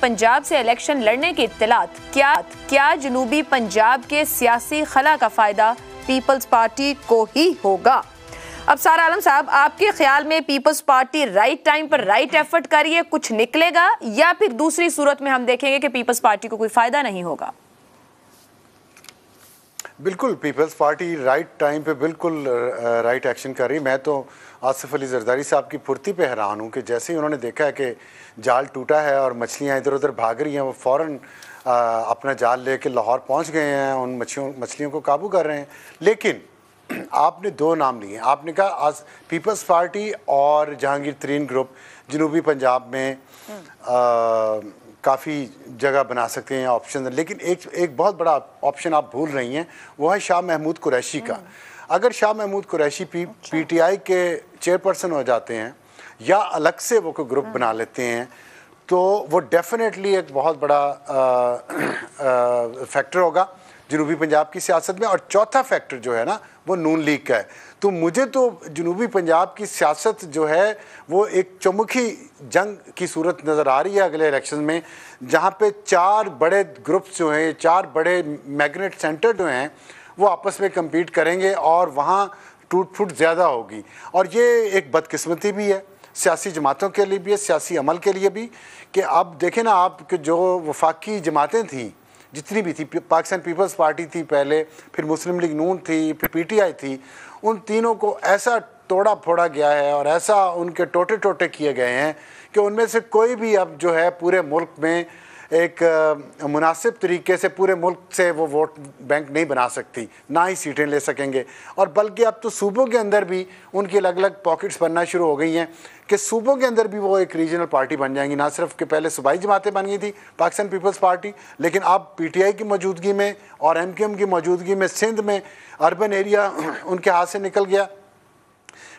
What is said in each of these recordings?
पंजाब से इलेक्शन लड़ने की इत्तलात, क्या जनूबी पंजाब के सियासी खला का फ़ायदा पीपल्स पार्टी को ही होगा? अब सारा आलम साहब, आपके ख्याल में पीपल्स पार्टी राइट टाइम पर राइट एफर्ट कर रही है, कुछ निकलेगा, या फिर दूसरी सूरत में हम देखेंगे कि पीपल्स पार्टी को कोई फ़ायदा नहीं होगा? बिल्कुल, पीपल्स पार्टी राइट टाइम पे बिल्कुल राइट एक्शन कर रही। मैं तो आसिफ अली जरदारी साहब की फुर्ती पे हैरान हूँ कि जैसे ही उन्होंने देखा है कि जाल टूटा है और मछलियाँ इधर उधर भाग रही हैं, वो फ़ौरन अपना जाल लेके लाहौर पहुँच गए हैं, उन मछलियों को काबू कर रहे हैं। लेकिन आपने दो नाम लिए। आपने कहा आज पीपल्स पार्टी और जहांगीर तरीन ग्रुप जनूबी पंजाब में काफ़ी जगह बना सकते हैं, ऑप्शन। लेकिन एक बहुत बड़ा ऑप्शन आप भूल रही हैं, वो है शाह महमूद कुरैशी का। अगर शाह महमूद कुरैशी पीटीआई के चेयरपर्सन हो जाते हैं या अलग से वो कोई ग्रुप बना लेते हैं, तो वो डेफिनेटली एक बहुत बड़ा फैक्टर होगा जनूबी पंजाब की सियासत में। और चौथा फैक्टर जो है ना, वो नून लीग का है। तो मुझे तो जनूबी पंजाब की सियासत जो है वो एक चौमुखी जंग की सूरत नज़र आ रही है अगले इलेक्शन में, जहाँ पे चार बड़े ग्रुप्स जो हैं, चार बड़े मैग्नेट सेंटर जो हैं, वो आपस में कम्पीट करेंगे और वहाँ टूट फूट ज़्यादा होगी। और ये एक बदकिस्मती भी है सियासी जमातों के लिए भी है, सियासी अमल के लिए भी, कि अब देखें ना आप कि जो वफाकी जमातें थीं जितनी भी थी, पाकिस्तान पीपल्स पार्टी थी पहले, फिर मुस्लिम लीग नून थी, फिर पीटीआई थी, उन तीनों को ऐसा तोड़ा फोड़ा गया है और ऐसा उनके टोटे टोटे किए गए हैं कि उनमें से कोई भी अब जो है पूरे मुल्क में एक मुनासिब तरीके से पूरे मुल्क से वो वोट बैंक नहीं बना सकती, ना ही सीटें ले सकेंगे। और बल्कि अब तो सूबों के अंदर भी उनकी अलग अलग पॉकेट्स बनना शुरू हो गई हैं कि सूबों के अंदर भी वो एक रीजनल पार्टी बन जाएंगी। ना सिर्फ कि पहले सूबाई जमातें बन गई थी पाकिस्तान पीपल्स पार्टी, लेकिन अब पीटीआई की मौजूदगी में और एमक्यूएम की मौजूदगी में सिंध में अर्बन एरिया उनके हाथ से निकल गया।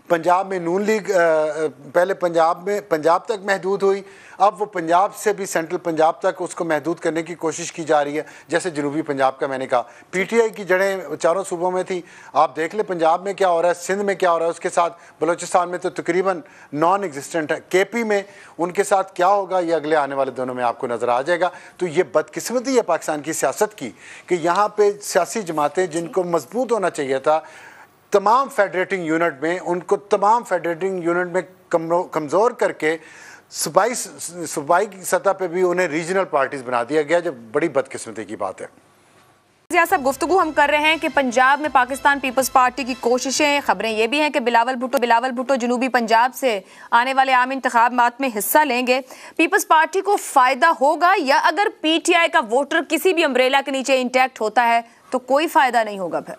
पंजाब में नून लीग पहले पंजाब तक महदूद हुई, अब वो पंजाब से भी सेंट्रल पंजाब तक उसको महदूद करने की कोशिश की जा रही है। जैसे जनूबी पंजाब का मैंने कहा, पीटीआई की जड़ें चारों सूबों में थी, आप देख ले पंजाब में क्या हो रहा है, सिंध में क्या हो रहा है, उसके साथ बलूचिस्तान में तो तकरीबन नॉन एग्जिस्टेंट है, केपी में उनके साथ क्या होगा ये अगले आने वाले दिनों में आपको नज़र आ जाएगा। तो ये बदकिस्मती है पाकिस्तान की सियासत की कि यहाँ पर सियासी जमातें जिनको मजबूत होना चाहिए था तमाम फेडरेटिंग यूनिट में, उनको तमाम फेडरेटिंग यूनिट में कमज़ोर करके सूबाई की सतह पे भी उन्हें रीजनल पार्टीज बना दिया गया, जो बड़ी बदकिस्मती की बात है। सब गुफ्तगू हम कर रहे हैं कि पंजाब में पाकिस्तान पीपल्स पार्टी की कोशिशें, खबरें ये भी हैं कि बिलावल भुट्टो जनूबी पंजाब से आने वाले आम इंतखाबात में हिस्सा लेंगे। पीपल्स पार्टी को फ़ायदा होगा, या अगर पीटीआई का वोटर किसी भी अम्ब्रेला के नीचे इंटैक्ट होता है तो कोई फ़ायदा नहीं होगा? फिर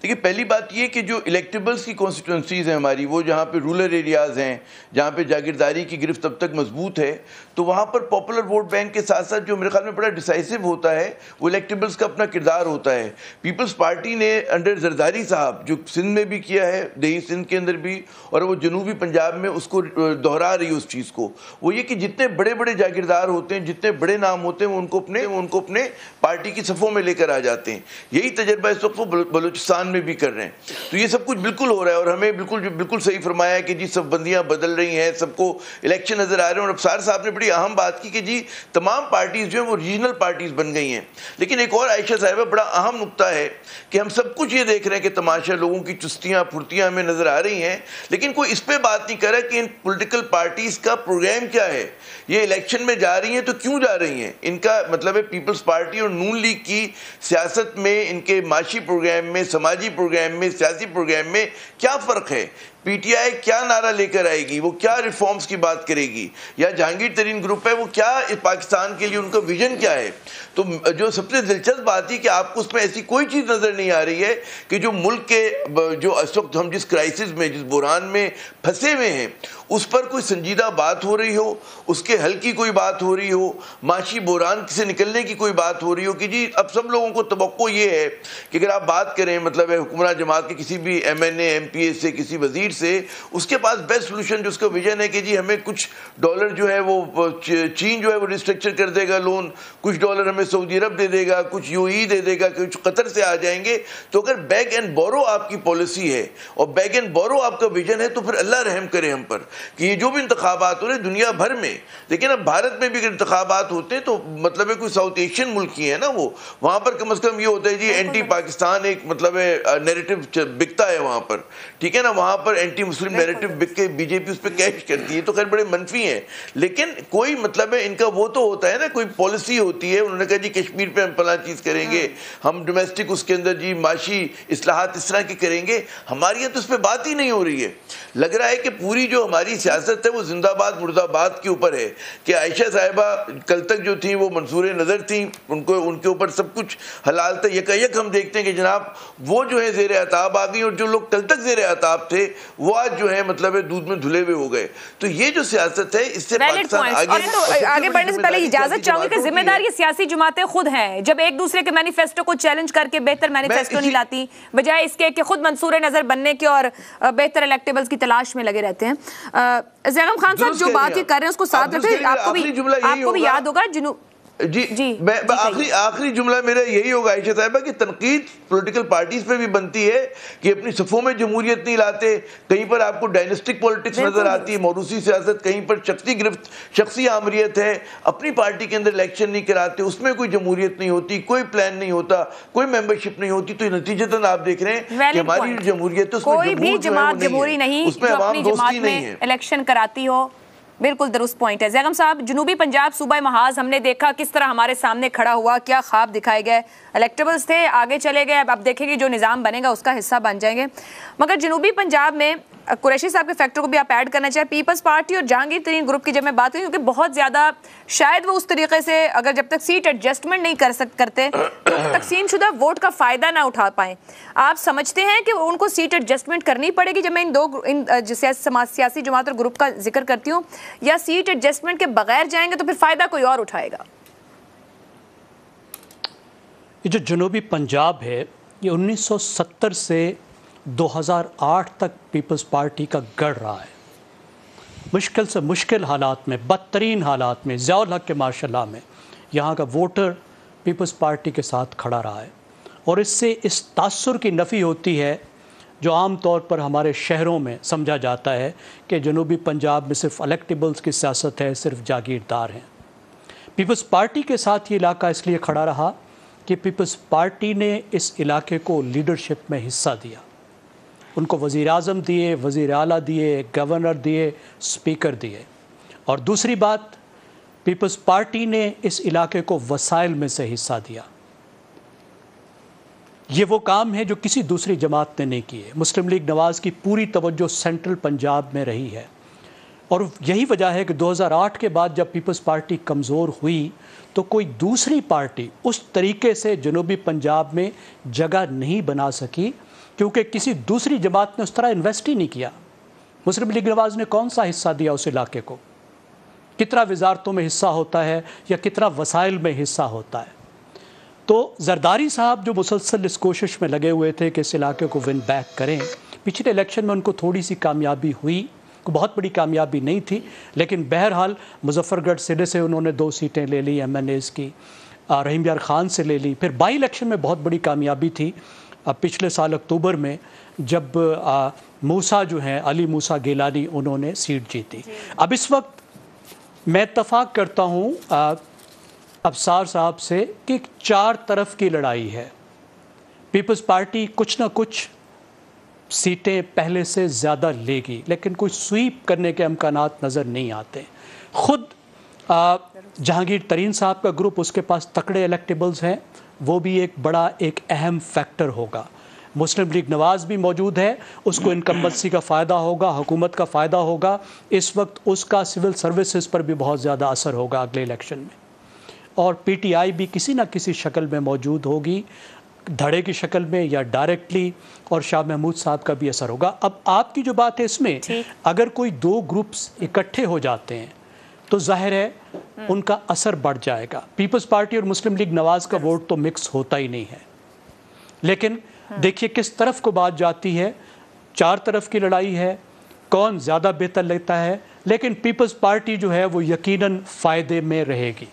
देखिए, पहली बात ये कि जो इलेक्टेबल्स की कॉन्स्टिट्यूंसीज़ हैं हमारी, वो जहाँ पे रूरल एरियाज़ हैं, जहाँ पे जागीरदारी की गिरफ्त तब तक मजबूत है, तो वहाँ पर पॉपुलर वोट बैंक के साथ साथ जो मेरे ख्याल में बड़ा डिसाइसिव होता है वो इलेक्टेबल्स का अपना किरदार होता है। पीपल्स पार्टी ने अंडर जरदारी साहब जो सिंध में भी किया है, दही सिंध के अंदर भी, और वो जनूबी पंजाब में उसको दोहरा रही है उस चीज़ को, वो ये कि जितने बड़े बड़े जागीरदार होते हैं, जितने बड़े नाम होते हैं, वो उनको अपने पार्टी की सफ़ों में लेकर आ जाते हैं। यही तजर्बा इस वक्त वो बलूचिस्तान में भी कर रहे हैं। तो ये सब कुछ बिल्कुल हो रहा है, और हमें बिल्कुल सही फरमाया है कि जी सब बंदियां बदल रही हैं, सबको इलेक्शन नजर आ रहे हैं। और अफसार साहब ने बड़ी अहम बात की कि जी तमाम पार्टीज जो हैं वो रीजनल पार्टीज बन गई हैं। लेकिन एक और आयशा साहिबा बड़ा अहम नुक्ता है कि हम सब कुछ ये देख रहे हैं कि तमाशा, लोगों की चुस्तियां फुर्तियां हमें नजर आ रही हैं, लेकिन कोई इस पर बात नहीं कर रहा कि इन पोलिटिकल पार्टीज का प्रोग्राम क्या है। ये इलेक्शन में जा रही हैं तो क्यों जा रही हैं? इनका मतलब है पीपल्स पार्टी और नून लीग की सियासत में, इनके माशी प्रोग्राम में, समाजी प्रोग्राम में, सियासी प्रोग्राम में क्या फ़र्क है? पीटीआई क्या नारा लेकर आएगी, वो क्या रिफॉर्म्स की बात करेगी, या जहांगीर तरीन ग्रुप है वो क्या पाकिस्तान के लिए उनका विजन क्या है? तो जो सबसे दिलचस्प बात है कि आपको उसमें ऐसी कोई चीज़ नज़र नहीं आ रही है कि जो मुल्क के जो इस वक्त हम जिस क्राइसिस में, जिस बुरान में फंसे हुए हैं, उस पर कोई संजीदा बात हो रही हो, उसके हल की कोई बात हो रही हो, माशी बुरान से निकलने की कोई बात हो रही हो कि जी अब सब लोगों को तवक्को ये है कि अगर आप बात करें मतलब है हुक्मरान जमात के किसी भी MNA MPA से, किसी वजीर سے اس کے پاس بیسٹ سولوشن جو اس کا ویژن ہے کہ جی ہمیں کچھ ڈالر جو ہے وہ چین جو ہے وہ ریسٹرکچر کر دے گا لون, کچھ ڈالر ہمیں سعودی عرب دے دے گا, کچھ یو ای دے دے گا, کچھ قطر سے آ جائیں گے. تو اگر بیک اینڈ بورو آپ کی پالیسی ہے اور بیک اینڈ بورو آپ کا ویژن ہے تو پھر اللہ رحم کرے ہم پر کہ یہ جو بھی انتخابات ہو رہے ہیں دنیا بھر میں, لیکن اب بھارت میں بھی اگر انتخابات ہوتے ہیں تو مطلب ہے کوئی ساؤتھ ایشین ملک کی ہے نا, وہ وہاں پر کم از کم یہ ہوتا ہے جی اینٹی پاکستان ایک مطلب ہے نیریٹو بکتا ہے وہاں پر, ٹھیک ہے نا, وہاں پر اینٹی مسلم نیریٹو بک کے بی جے پی اس پہ کیش کرتی ہے, تو خیر بڑے منفی ہیں. لیکن کوئی مطلب ہے ان کا وہ تو ہوتا ہے نا, کوئی پالیسی ہوتی ہے, انہوں نے کہا جی کشمیر پہ ہم فلاں چیز کریں گے, ہم ڈومیسٹک اس کے اندر جی معاشی اصلاحات اس طرح کی کریں گے. ہماری یہاں تو اس پہ بات ہی نہیں ہو رہی ہے. لگ رہا ہے کہ پوری جو ہماری سیاست ہے وہ زندہ باد مردہ باد کے اوپر ہے کہ عائشہ صاحبہ کل تک جو تھیں وہ منصور نظر تھیں, ان کے اوپر سب کچھ حلال تھا. یک ہم دیکھتے ہیں کہ جناب وہ جو ہے زیر عتاب آ گئی, اور جو لوگ کل تک زیر عتاب تھے وہ آج جو ہے مطلب دودھ میں دھلے ہوئے ہو گئے. تو یہ جو سیاست ہے اس سے پاکستان آگے بڑھنے سے پہلے اجازت چاہوں گی کہ ذمہ دار یہ سیاسی جماعتیں خود ہیں. جب ایک دوسرے کے مینیفیسٹو کو چیلنج کر کے بہتر مینیفیسٹو نہیں لاتی, بجائے اس کے کہ خود منصور نظر بننے کے اور بہتر الیکٹیبلز کی تلاش میں لگے رہتے ہیں. زیغم خان صاحب جو بات یہ کر رہے ہیں اس کو ساتھ رکھیں. آپ کو بھی یاد ہوگا جی آخری جملہ میرا یہی ہوگا عائشہ صاحبہ کہ تنقید پولیٹیکل پارٹیز پہ بھی بنتی ہے کہ اپنی صفوں میں جمہوریت نہیں لاتے. کہیں پر آپ کو ڈائنسٹک پولیٹکس نظر آتی ہے, موروثی سیاست, کہیں پر شخصی گرفت, شخصی آمریت ہے, اپنی پارٹی کے اندر الیکشن نہیں کراتے, اس میں کوئی جمہوریت نہیں ہوتی, کوئی پلان نہیں ہوتا, کوئی ممبرشپ نہیں ہوتی. تو نتیجتاً آپ دیکھ رہے ہیں کہ ہماری جمہوریت کوئی بھی جماعت جمہوری نہیں جو اپنی جماعت میں الیکشن کراتی ہو. بالکل درست پوائنٹ ہے. زیغم صاحب, جنوبی پنجاب صوبہ محاذ ہم نے دیکھا کس طرح ہمارے سامنے کھڑا ہوا, کیا خواب دکھائے گئے, الیکٹیبلز تھے, آگے چلے گئے, اب دیکھیں گے جو نظام بنے گا اس کا حصہ بن جائیں گے. مگر جنوبی پنجاب میں قریشی صاحب کے فیکٹر کو بھی آپ ایڈ کرنا چاہیں, پیپلز پارٹی اور جہانگیر ترین گروپ کی جب میں بات کروں, کیونکہ بہت زیادہ شاید وہ اس طریقے سے اگر جب تک سیٹ ایڈجسٹمنٹ نہیں کرتے تو تقسیم شدہ ووٹ کا فائدہ نہ اٹھا پائیں. آپ سمجھتے ہیں کہ ان کو سیٹ ایڈجسٹمنٹ کرنی پڑے گی؟ جب میں ان سیاسی جماعت اور گروپ کا ذکر کرتی ہوں, یا سیٹ ایڈجسٹمنٹ کے بغیر جائیں گے تو پھر فائدہ کوئی اور اٹھائے گا؟ یہ جو جنوبی پنجاب ہے یہ 1970 سے 2008 تک پیپلز پارٹی کا گڑھ رہا ہے. مشکل سے مشکل حالات میں, بدترین حالات میں, ضیاء الحق کے ماشاء اللہ میں یہاں کا ووٹر پیپلز پارٹی کے ساتھ کھڑا رہا ہے. اور اس سے اس تاثر کی نفی ہوتی ہے جو عام طور پر ہمارے شہروں میں سمجھا جاتا ہے کہ جنوبی پنجاب میں صرف الیکٹیبلز کی سیاست ہے, صرف جاگیردار ہیں. پیپلز پارٹی کے ساتھ یہ علاقہ اس لیے کھڑا رہا کہ پیپلز پارٹی نے اس علاقے کو لیڈرشپ میں حصہ دیا. ان کو وزیر اعظم دیے, وزیر اعلیٰ دیے, گورنر دیے, اسپیکر دیے. اور دوسری بات, پیپلز پارٹی نے اس علاقے کو وسائل میں سے حصہ دیا. یہ وہ کام ہے جو کسی دوسری جماعت نے نہیں کیے. مسلم لیگ نواز کی پوری توجہ سینٹرل پنجاب میں رہی ہے, اور یہی وجہ ہے کہ 2008 کے بعد جب پیپلز پارٹی کمزور ہوئی تو کوئی دوسری پارٹی اس طریقے سے جنوبی پنجاب میں جگہ نہیں بنا سکی, کیونکہ کسی دوسری جماعت نے اس طرح انویسٹ ہی نہیں کیا. مسلم لیگ نواز نے کون سا حصہ دیا اس علاقے کو؟ کتنا وزارتوں میں حصہ ہوتا ہے یا کتنا وسائل میں حصہ ہوتا ہے؟ تو زرداری صاحب جو مسلسل اس کوشش میں لگے ہوئے تھے کہ اس علاقے کو ون بیک کریں, پچھلے الیکشن میں ان کو تھوڑی سی کامیابی ہوئی, کوئی بہت بڑی کامیابی نہیں تھی, لیکن بہرحال مظفر گڑھ ضلع سے انہوں نے 2 سیٹیں لے لی ایم این ایز کی, رحیم یار خان سے لے لی. پھر بائی الیکشن میں بہت بڑی کامیابی تھی پچھلے سال اکتوبر میں جب موسیٰ جو ہیں علی موسیٰ گیلانی انہوں نے سیٹ جیتی. اب اس وقت میں اتفاق کرتا ہوں ابصار صاحب سے کہ 4 طرف کی لڑائی ہے. پیپلز پارٹی کچھ نہ کچھ سیٹیں پہلے سے زیادہ لے گی, لیکن کوئی سویپ کرنے کے امکانات نظر نہیں آتے. خود جہانگیر ترین صاحب کا گروپ, اس کے پاس تکڑے الیکٹیبلز ہیں, وہ بھی ایک بڑا ایک اہم فیکٹر ہوگا. مسلم لیگ نواز بھی موجود ہے, اس کو انکمبنسی کا فائدہ ہوگا, حکومت کا فائدہ ہوگا. اس وقت اس کا سول سروسز پر بھی بہت زیادہ اثر ہوگا اگلے الیکشن میں. اور پی ٹی آئی بھی کسی نہ کسی شکل میں موجود ہوگی, دھڑے کی شکل میں یا ڈائریکٹلی, اور شاہ محمود صاحب کا بھی اثر ہوگا. اب آپ کی جو بات ہے اس میں اگر کوئی 2 گروپس اکٹھے ہو جاتے ہیں تو ظاہر ہے ان کا اثر بڑھ جائے گا. پیپلز پارٹی اور مسلم لیگ نواز کا ووٹ تو مکس ہوتا ہی نہیں ہے, لیکن دیکھیے کس طرف کو بات جاتی ہے. चार तरफ की लड़ाई है, कौन ज़्यादा बेहतर लगता है, लेकिन पीपल्स पार्टी जो है वो यकीनन फ़ायदे में रहेगी,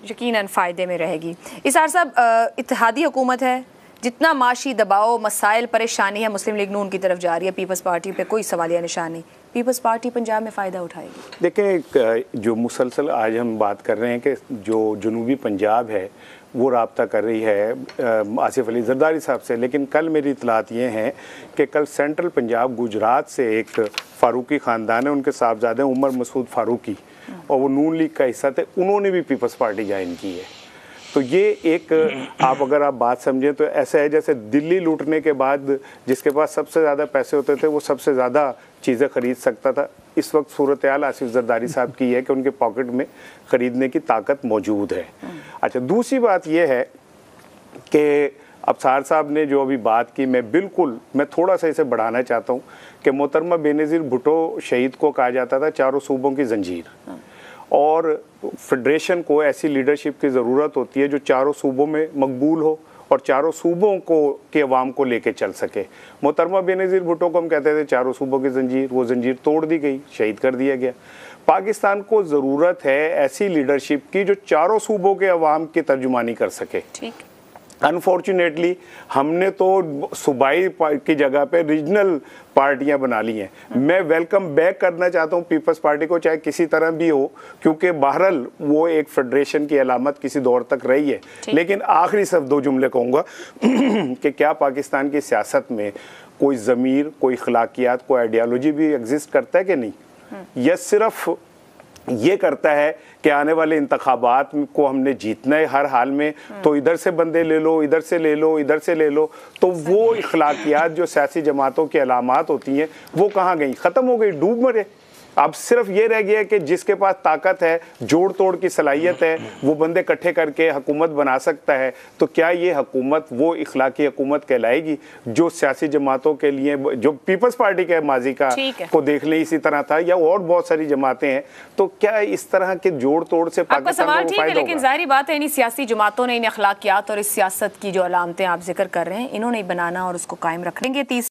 यकीनन फ़ायदे में रहेगी। इसार साहब, इत्तेहादी हुकूमत है, जितना माशी दबाव, मसाइल, परेशानी है मुस्लिम लीग नून की तरफ जा रही है, पीपल्स पार्टी पे कोई सवालिया निशान नहीं, पीपल्स पार्टी पंजाब में फ़ायदा उठाएगी। देखें, जो मुसलसल आज हम बात कर रहे हैं कि जो जनूबी पंजाब है वो राब्ता कर रही है आसिफ अली जरदारी साहब से, लेकिन कल मेरी इतलात ये हैं कि कल सेंट्रल पंजाब गुजरात से एक फ़ारूकी ख़ानदान है, उनके साहबजादे उमर मसूद फ़ारूकी, और वो नून लीग का हिस्सा थे, उन्होंने भी पीपल्स पार्टी ज्वाइन की है। तो ये एक अगर आप बात समझें तो ऐसा है जैसे दिल्ली लूटने के बाद जिसके पास सबसे ज़्यादा पैसे होते थे वो सबसे ज़्यादा चीज़ें ख़रीद सकता था। इस वक्त सूरत हाल आसिफ जरदारी साहब की है कि उनके पॉकेट में ख़रीदने की ताकत मौजूद है। अच्छा, दूसरी बात यह है कि अबसार साहब ने जो अभी बात की, मैं थोड़ा सा इसे बढ़ाना चाहता हूँ कि मोहतरमा बेनज़ीर भुट्टो शहीद को कहा जाता था चारों सूबों की जंजीर, और फेडरेशन को ऐसी लीडरशिप की ज़रूरत होती है जो चारों सूबों में मकबूल हो और चारों सूबों को के अवाम को लेके चल सके। मोहतरमा बेनज़ीर भुट्टो को हम कहते थे चारों सूबों की जंजीर, वो जंजीर तोड़ दी गई, शहीद कर दिया गया। पाकिस्तान को ज़रूरत है ऐसी लीडरशिप की जो चारों सूबों के अवाम की तर्जुमानी कर सके। ठीक। अनफॉर्चुनेटली हमने तो सूबाई की जगह पे रीजनल पार्टियां बना ली हैं। मैं वेलकम बैक करना चाहता हूं पीपल्स पार्टी को, चाहे किसी तरह भी हो, क्योंकि बहरहाल वो एक फेडरेशन की अलामत किसी दौर तक रही है। लेकिन आखिरी सिर्फ दो जुमले कहूँगा कि क्या पाकिस्तान की सियासत में कोई ज़मीर, कोई अखलाकियात, कोई आइडियालॉजी भी एग्जिस्ट करता है कि नहीं? यह सिर्फ ये करता है कि आने वाले इंतखाबात को हमने जीतना है हर हाल में, तो इधर से बंदे ले लो, इधर से ले लो, इधर से ले लो, तो वो इखलाकियात जो सियासी जमातों की अलामात होती हैं वो कहाँ गई? ख़त्म हो गई, डूब मरे। अब सिर्फ ये रह गया कि जिसके पास ताकत है, जोड़ तोड़ की सलाहियत है, वो बंदे इकट्ठे करके हुकूमत बना सकता है। तो क्या ये हुकूमत वो इखलाकी हुकूमत कहलाएगी जो सियासी जमातों के लिए, जो पीपल्स पार्टी के माजी का को देख लें इसी तरह था, या और बहुत सारी जमातें हैं, तो क्या इस तरह के जोड़ तोड़ से पाकिस्तान को फायदा होगा? लेकिन जाहिर बात है, इन सियासी जमातों ने इन अखलाकियात और इस सियासत की जो अलामतें आप जिक्र कर रहे हैं, इन्होंने बनाना और उसको कायम रखेंगे।